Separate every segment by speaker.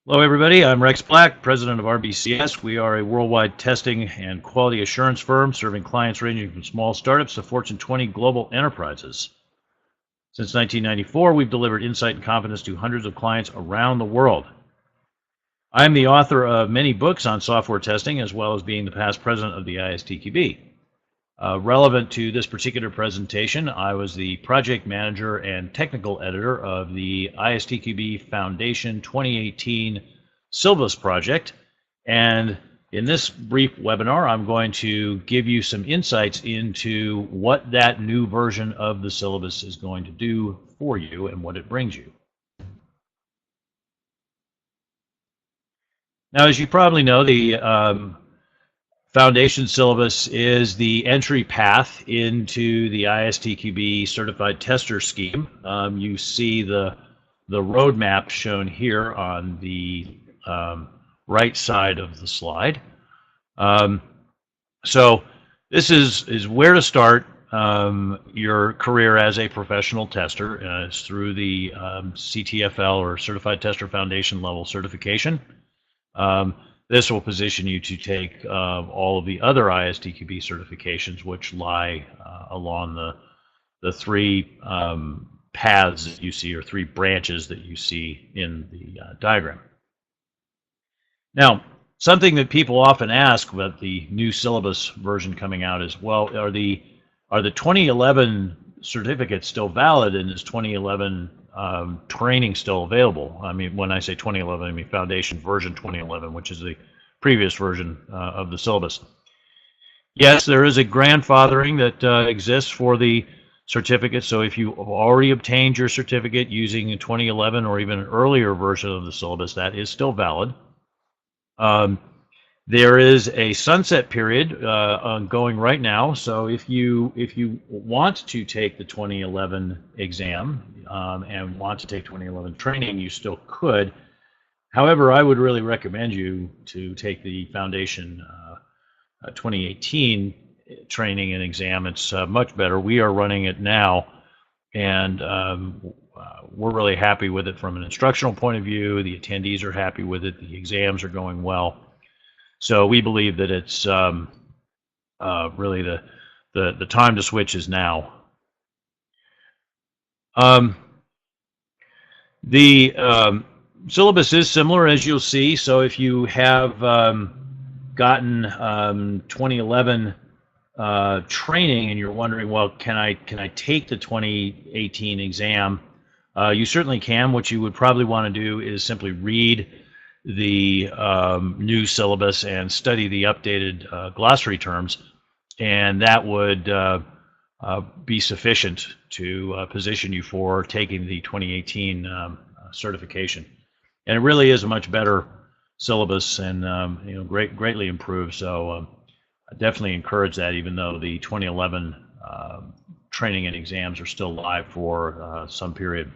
Speaker 1: Hello, everybody. I'm Rex Black, president of RBCS. We are a worldwide testing and quality assurance firm serving clients ranging from small startups to Fortune 20 global enterprises. Since 1994, we've delivered insight and confidence to hundreds of clients around the world. I'm the author of many books on software testing, as well as being the past president of the ISTQB. Relevant to this particular presentation, I was the project manager and technical editor of the ISTQB Foundation 2018 syllabus project. And in this brief webinar, I'm going to give you some insights into what that new version of the syllabus is going to do for you and what it brings you. Now, as you probably know, the Foundation syllabus is the entry path into the ISTQB certified tester scheme. You see the roadmap shown here on the right side of the slide. So this is where to start your career as a professional tester. It's through the CTFL or Certified Tester Foundation level certification. This will position you to take all of the other ISTQB certifications, which lie along the three paths that you see, or three branches that you see in the diagram. Now, something that people often ask about the new syllabus version coming out is, well, are the 2011 certificates still valid, and is 2011 training still available? I mean, when I say 2011, I mean Foundation version 2011, which is the previous version of the syllabus. Yes, there is a grandfathering that exists for the certificate. So if you have already obtained your certificate using a 2011 or even an earlier version of the syllabus, that is still valid. There is a sunset period going right now. So if you want to take the 2011 exam and want to take 2011 training, you still could. However, I would really recommend you to take the Foundation 2018 training and exam. It's much better. We are running it now, and we're really happy with it from an instructional point of view. The attendees are happy with it. The exams are going well. So we believe that it's really the time to switch is now. The syllabus is similar, as you'll see. So if you have gotten 2011 training and you're wondering, well, can I take the 2018 exam? You certainly can. What you would probably want to do is simply read the new syllabus and study the updated glossary terms, and that would be sufficient to position you for taking the 2018 certification. And it really is a much better syllabus, and greatly improved. So I definitely encourage that, even though the 2011 training and exams are still live for some period.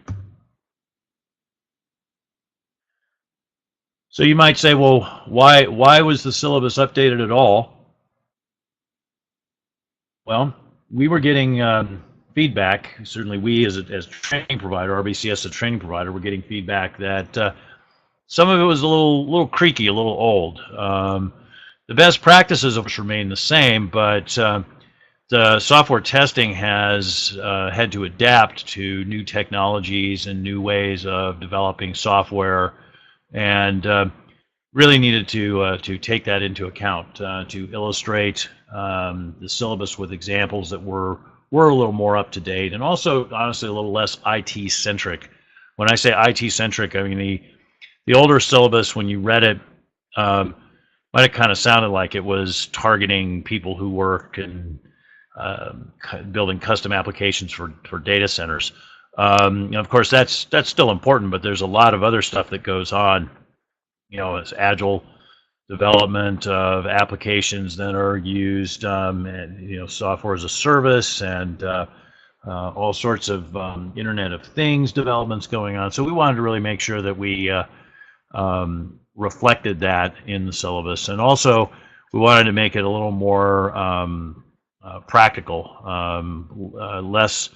Speaker 1: So you might say, well, why was the syllabus updated at all? Well, we were getting feedback. Certainly, we as a training provider, RBCS as a training provider, were getting feedback that some of it was a little creaky, a little old. The best practices of which remain the same, but the software testing has had to adapt to new technologies and new ways of developing software, and really needed to take that into account to illustrate the syllabus with examples that were a little more up to date, and also, honestly, a little less IT centric. When I say IT centric, I mean the older syllabus, when you read it, might have kind of sounded like it was targeting people who work in building custom applications for data centers. Of course, that's still important, but there's a lot of other stuff that goes on. It's agile development of applications that are used, and, software as a service, and all sorts of Internet of Things developments going on. So we wanted to really make sure that we reflected that in the syllabus, and also we wanted to make it a little more practical, less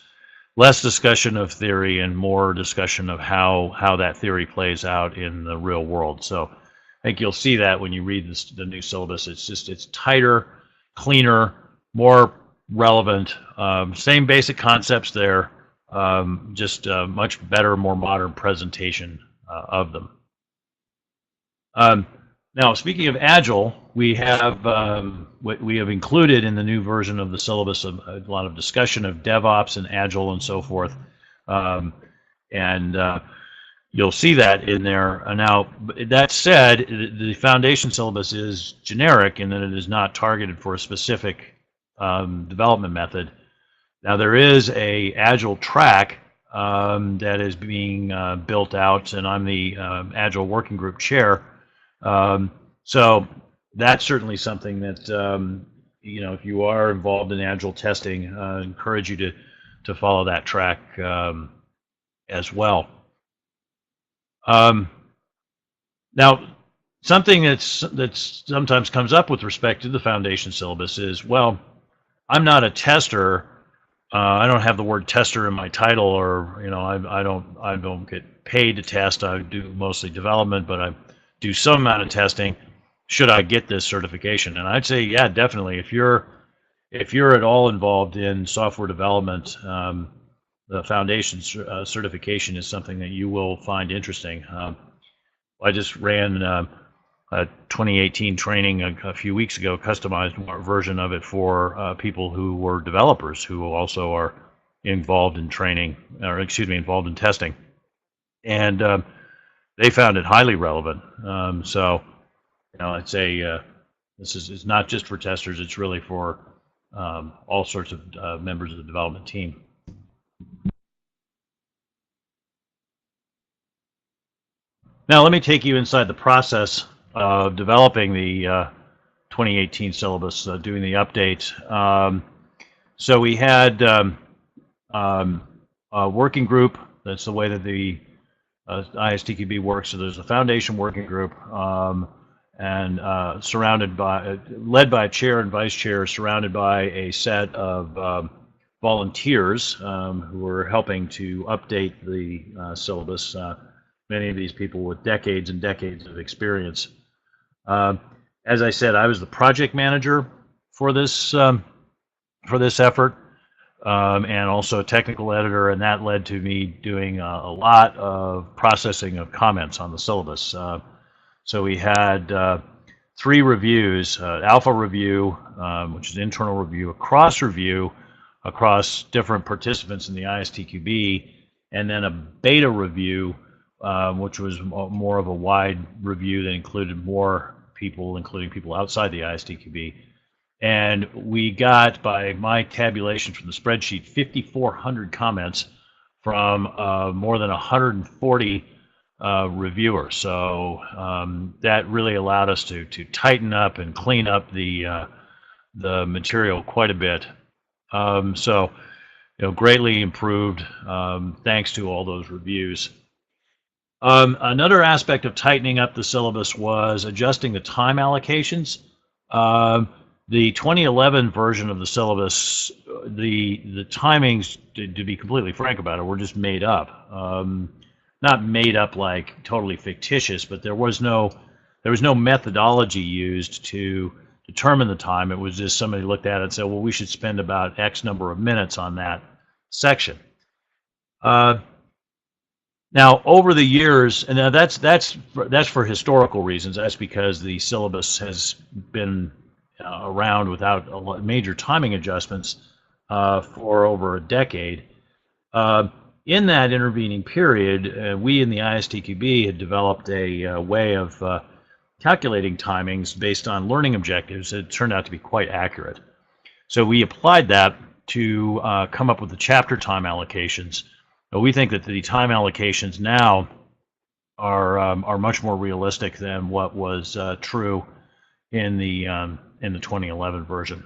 Speaker 1: less discussion of theory and more discussion of how that theory plays out in the real world. So I think you'll see that when you read the new syllabus. It's tighter, cleaner, more relevant. Same basic concepts there, just much better, more modern presentation of them. Now, speaking of Agile, we have included in the new version of the syllabus a lot of discussion of DevOps and Agile and so forth, and you'll see that in there. Now, that said, the foundation syllabus is generic in that it is not targeted for a specific development method. Now, there is a Agile track that is being built out, and I'm the Agile Working Group chair. So that's certainly something that if you are involved in Agile testing, I encourage you to follow that track as well. Now, something that sometimes comes up with respect to the foundation syllabus is, well, I'm not a tester. I don't have the word tester in my title, or I don't get paid to test. I do mostly development, but I do some amount of testing. Should I get this certification? And I'd say, yeah, definitely. If you're at all involved in software development, the foundation certification is something that you will find interesting. I just ran a 2018 training a few weeks ago, customized version of it for people who were developers who also are involved in training, or involved in testing, and they found it highly relevant. So, I'd say it's not just for testers; it's really for all sorts of members of the development team. Now, let me take you inside the process of developing the 2018 syllabus, doing the update. So we had a working group. That's the way that the ISTQB works. So there's a foundation working group, and led by a chair and vice chair, surrounded by a set of volunteers who are helping to update the syllabus. Many of these people with decades and decades of experience. As I said, I was the project manager for this effort, and also a technical editor, and that led to me doing a lot of processing of comments on the syllabus. So we had 3 reviews: alpha review, which is an internal review, a cross review across different participants in the ISTQB, and then a beta review, which was more of a wide review that included more people, including people outside the ISTQB. And we got, by my tabulation from the spreadsheet, 5,400 comments from more than 140 reviewers. So that really allowed us to tighten up and clean up the material quite a bit. So greatly improved thanks to all those reviews. Another aspect of tightening up the syllabus was adjusting the time allocations. The 2011 version of the syllabus, the timings, to be completely frank about it, were just made up. Not made up like totally fictitious, but there was no methodology used to determine the time. It was just somebody looked at it and said, well, we should spend about X number of minutes on that section. Now, over the years, and that's for historical reasons. That's because the syllabus has been around without major timing adjustments for over a decade. In that intervening period, we in the ISTQB had developed a way of calculating timings based on learning objectives. It turned out to be quite accurate. So we applied that to come up with the chapter time allocations. We think that the time allocations now are much more realistic than what was true in the 2011 version.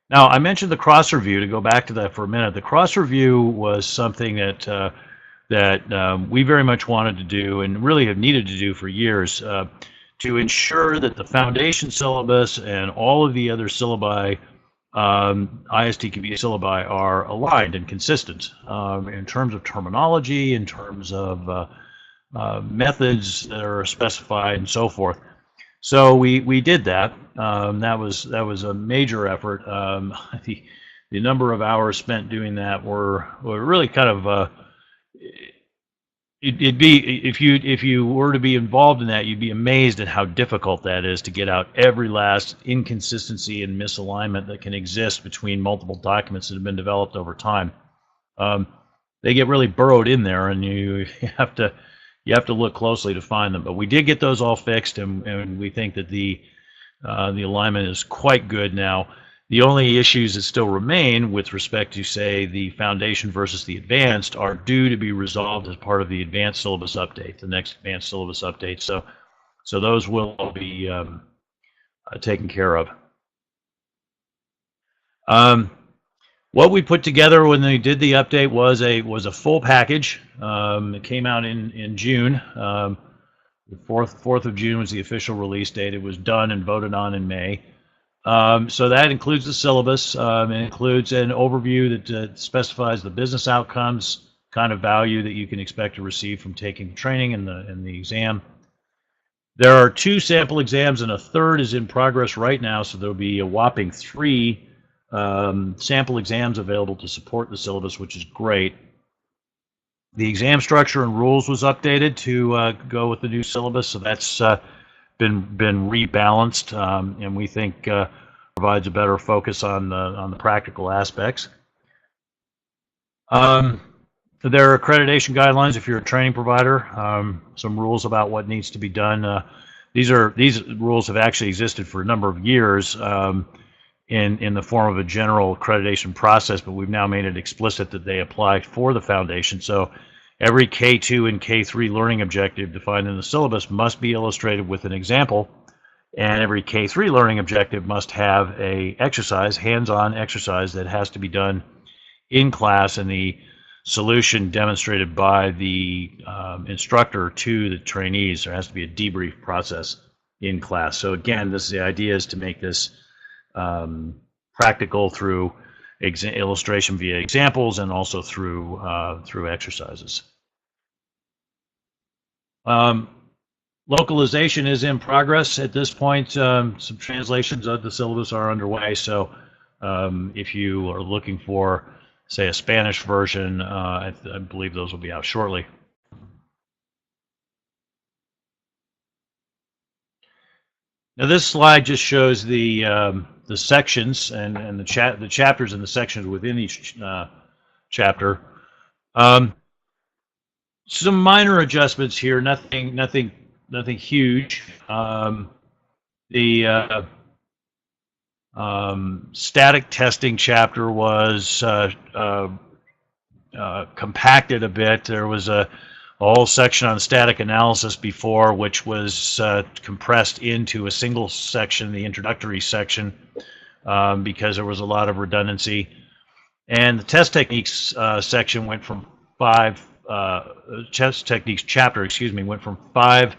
Speaker 1: Now, I mentioned the cross review. To go back to that for a minute, the cross review was something that we very much wanted to do, and really have needed to do for years, to ensure that the foundation syllabus and all of the other syllabi ISTQB syllabi are aligned and consistent in terms of terminology, in terms of methods that are specified, and so forth. So we did that. That was a major effort. The number of hours spent doing that were really kind of it'd be if you were to be involved in that, you'd be amazed at how difficult that is to get out every last inconsistency and misalignment that can exist between multiple documents that have been developed over time. They get really burrowed in there, and you have to look closely to find them. But we did get those all fixed, and we think that the alignment is quite good now. The only issues that still remain with respect to, say, the foundation versus the advanced are due to be resolved as part of the advanced syllabus update, the next advanced syllabus update. So those will all be taken care of. What we put together when they did the update was a full package. It came out in June. The 4th of June was the official release date. It was done and voted on in May. So that includes the syllabus. It includes an overview that specifies the business outcomes, kind of value that you can expect to receive from taking training in the exam. There are 2 sample exams, and a third is in progress right now. So there'll be a whopping 3 sample exams available to support the syllabus, which is great. The exam structure and rules was updated to go with the new syllabus, so that's been rebalanced, and we think provides a better focus on the practical aspects. There are accreditation guidelines if you're a training provider. Some rules about what needs to be done. These rules have actually existed for a number of years in the form of a general accreditation process, but we've now made it explicit that they apply for the foundation. So every K2 and K3 learning objective defined in the syllabus must be illustrated with an example, and every K3 learning objective must have a exercise, hands-on exercise that has to be done in class, and the solution demonstrated by the instructor to the trainees. There has to be a debrief process in class. So again, the idea is to make this practical through illustration via examples, and also through exercises. Localization is in progress at this point. Some translations of the syllabus are underway, so if you are looking for, say, a Spanish version, I believe those will be out shortly. Now this slide just shows the sections and the chapters and the sections within each chapter. Some minor adjustments here, nothing huge. The static testing chapter was compacted a bit. There was a whole section on static analysis before, which was compressed into a single section, the introductory section, because there was a lot of redundancy. And the test techniques section went from test techniques chapter, went from 5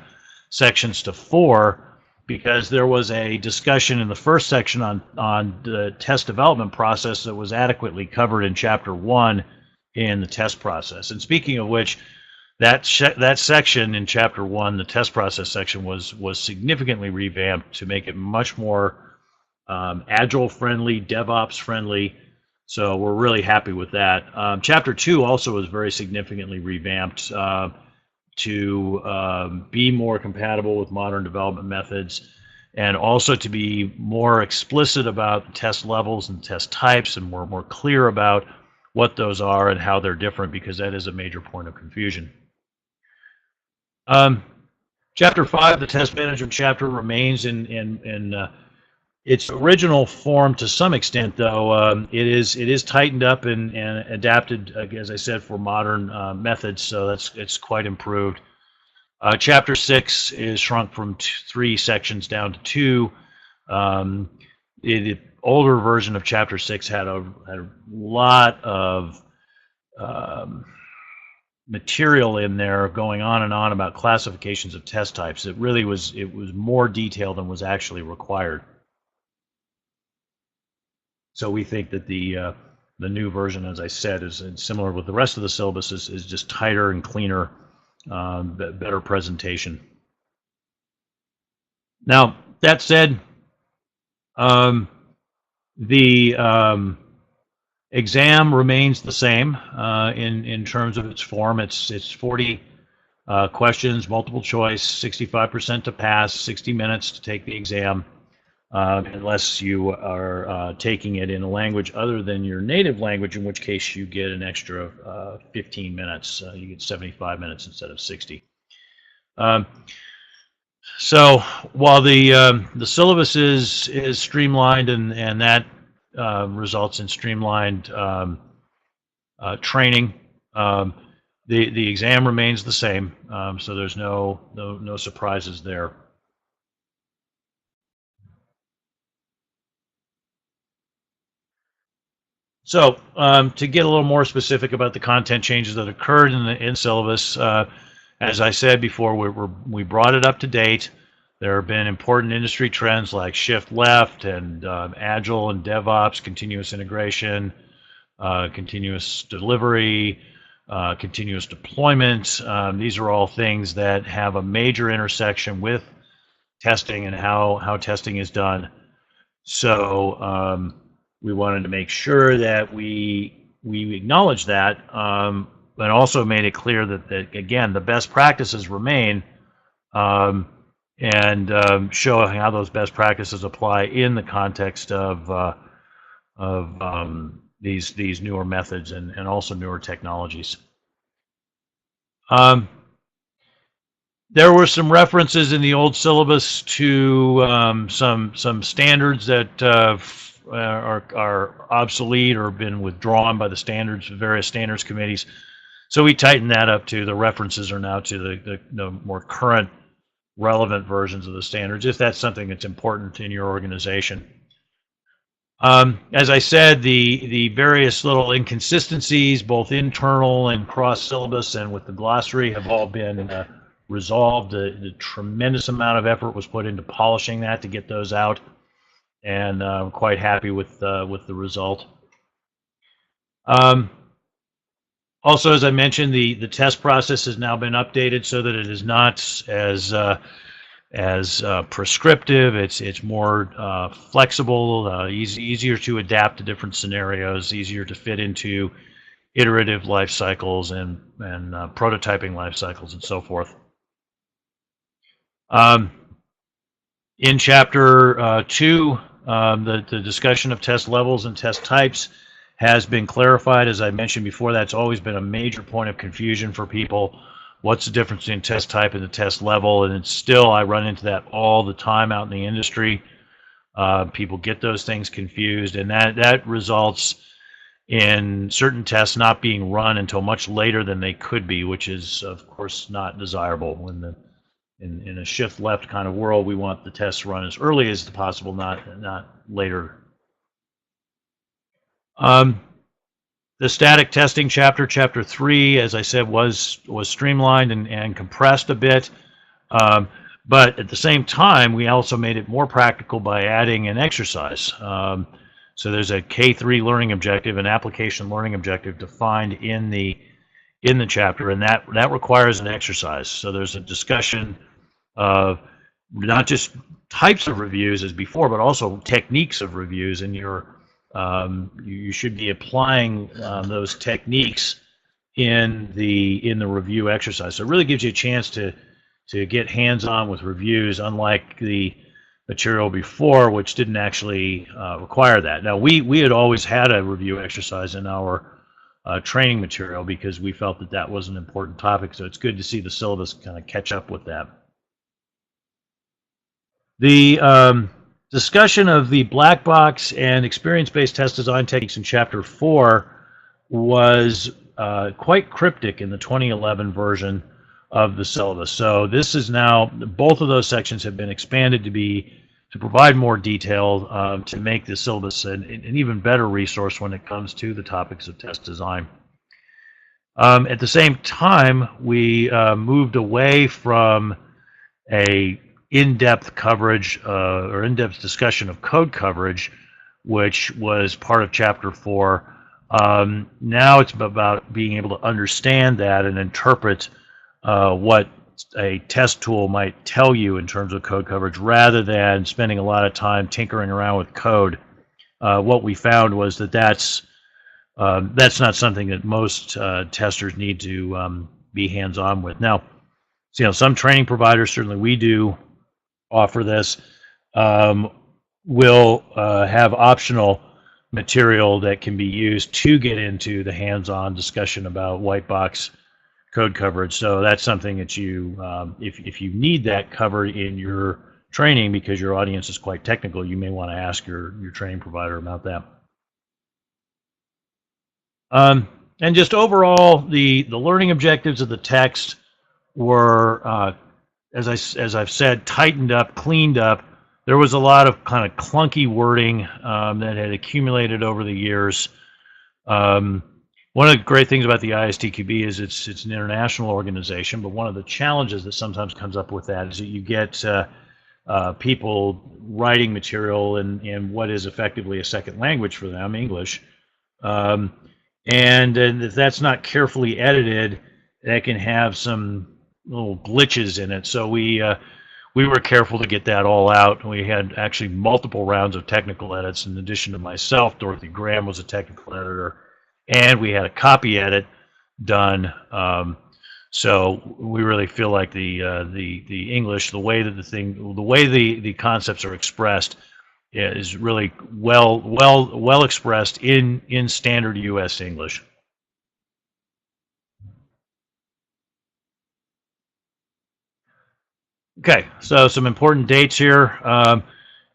Speaker 1: sections to 4, because there was a discussion in the first section on the test development process that was adequately covered in chapter 1 in the test process. And speaking of which, that section in chapter 1, the test process section, was significantly revamped to make it much more agile friendly, DevOps friendly. So we're really happy with that. Chapter 2 also was very significantly revamped to be more compatible with modern development methods, and also to be more explicit about test levels and test types, and more clear about what those are and how they're different, because that is a major point of confusion. Chapter 5, the test management chapter, remains in its original form to some extent, though. It is tightened up and adapted, as I said, for modern methods, so it's quite improved. Chapter 6 is shrunk from 3 sections down to 2. The older version of Chapter 6 had a lot of material in there going on and on about classifications of test types. It was more detailed than was actually required. So we think that the new version, as I said, is similar with the rest of the syllabus, is just tighter and cleaner, better presentation. Now, that said, the exam remains the same in terms of its form. It's 40 questions, multiple choice, 65% to pass, 60 minutes to take the exam, unless you are taking it in a language other than your native language, in which case you get an extra 15 minutes. You get 75 minutes instead of 60. So while the syllabus is streamlined, and that results in streamlined training, the exam remains the same. So there's no surprises there. So to get a little more specific about the content changes that occurred in syllabus, as I said before, we brought it up to date. There have been important industry trends like shift left and agile and DevOps, continuous integration, continuous delivery, continuous deployment. These are all things that have a major intersection with testing and how testing is done. So we wanted to make sure that we acknowledge that, but also made it clear that again, the best practices remain, and show how those best practices apply in the context of these newer methods and also newer technologies. There were some references in the old syllabus to some standards that are obsolete or have been withdrawn by the various standards committees. So we tightened that up too. The references are now to the more current, relevant versions of the standards, if that's something that's important in your organization. As I said, the various little inconsistencies, both internal and cross-syllabus and with the glossary, have all been resolved. The tremendous amount of effort was put into polishing that to get those out, and I'm quite happy with the result. Also, as I mentioned, the test process has now been updated so that it is not as prescriptive. It's more flexible, easier to adapt to different scenarios, easier to fit into iterative life cycles and prototyping life cycles and so forth. In Chapter 2, the discussion of test levels and test types has been clarified. As I mentioned before, that's always been a major point of confusion for people. What's the difference between test type and the test level? And it's still, I run into that all the time out in the industry. People get those things confused, and that results in certain tests not being run until much later than they could be, which is, of course, not desirable. In a shift left kind of world, we want the tests run as early as possible, not later. The static testing chapter, Chapter 3, as I said, was streamlined and compressed a bit. But at the same time, we also made it more practical by adding an exercise. So there's a K3 learning objective, an application learning objective defined in the chapter, and that requires an exercise. So there's a discussion of not just types of reviews as before, but also techniques of reviews, and you should be applying those techniques in the review exercise. So it really gives you a chance to get hands-on with reviews, unlike the material before, which didn't actually require that. Now, we had always had a review exercise in our training material because we felt that was an important topic, so it's good to see the syllabus kind of catch up with that. The discussion of the black box and experience-based test design techniques in Chapter 4 was quite cryptic in the 2011 version of the syllabus. So this is now, both of those sections have been expanded to provide more detail, to make the syllabus an even better resource when it comes to the topics of test design. At the same time, we moved away from a in-depth coverage or in-depth discussion of code coverage, which was part of Chapter 4. Now it's about being able to understand that and interpret what a test tool might tell you in terms of code coverage, rather than spending a lot of time tinkering around with code. What we found was that that's not something that most testers need to be hands-on with. Now, some training providers, certainly we do offer this, will have optional material that can be used to get into the hands-on discussion about white box code coverage. So that's something that you, if you need that covered in your training because your audience is quite technical, you may want to ask your training provider about that. And just overall, the learning objectives of the text were, as I've said, tightened up, cleaned up. There was a lot of kind of clunky wording that had accumulated over the years. One of the great things about the ISTQB is it's an international organization, but one of the challenges that sometimes comes up with that is that you get people writing material in what is effectively a second language for them, English. And if that's not carefully edited, that can have some little glitches in it. So we were careful to get that all out. We had actually multiple rounds of technical edits. In addition to myself, Dorothy Graham was a technical editor, and we had a copy edit done. So we really feel like the English, the way that the concepts are expressed, is really well expressed in standard U.S. English. Okay, so some important dates here.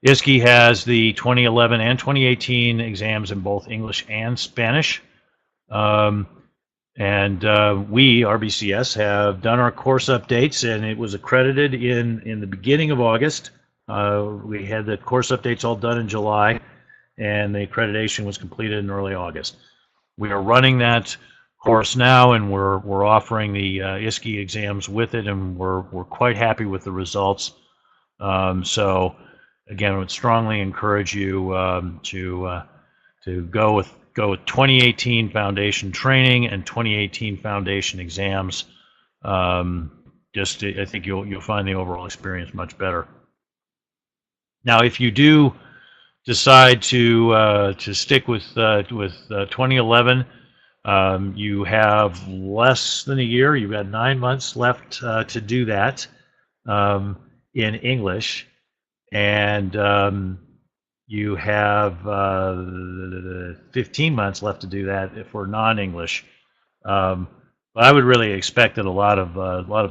Speaker 1: ISTQB has the 2011 and 2018 exams in both English and Spanish. And we, RBCS, have done our course updates, and it was accredited in the beginning of August. We had the course updates all done in July, and the accreditation was completed in early August. We are running that course now, and we're offering the ISTQB exams with it, and we're quite happy with the results. So again, I would strongly encourage you to go with 2018 foundation training and 2018 foundation exams. I think you'll find the overall experience much better. Now, if you do decide to stick with 2011, you have less than a year. You've got 9 months left to do that in English, and you have 15 months left to do that for non-English. But I would really expect that a lot of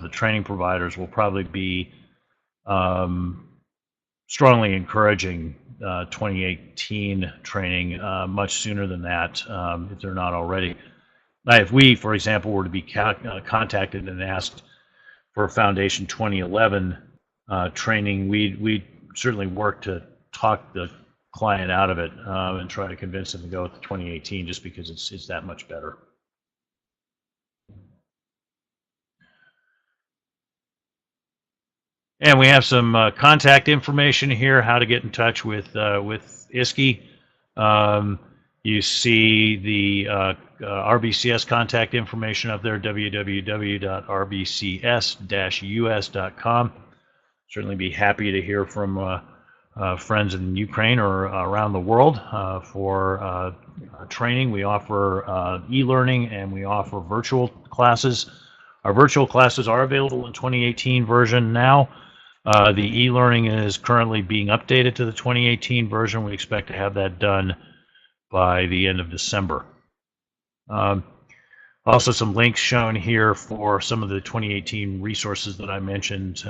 Speaker 1: the training providers will probably be strongly encouraging 2018 training much sooner than that, if they're not already. If we, for example, were to be contacted and asked for Foundation 2011 training, we'd certainly work to talk the client out of it and try to convince them to go with the 2018, just because it's that much better. And we have some contact information here, how to get in touch with ISTQB. You see the RBCS contact information up there, www.rbcs-us.com. Certainly be happy to hear from friends in Ukraine or around the world for training. We offer e-learning, and we offer virtual classes. Our virtual classes are available in 2018 version now. The e-learning is currently being updated to the 2018 version. We expect to have that done by the end of December. Also, some links shown here for some of the 2018 resources that I mentioned.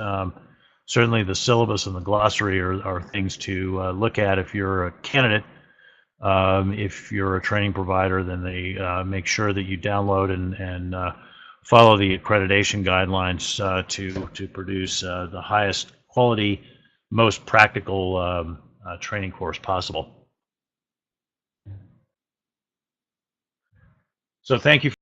Speaker 1: Certainly the syllabus and the glossary are things to look at if you're a candidate. If you're a training provider, then they make sure that you download and follow the accreditation guidelines to produce the highest quality, most practical training course possible. So thank you.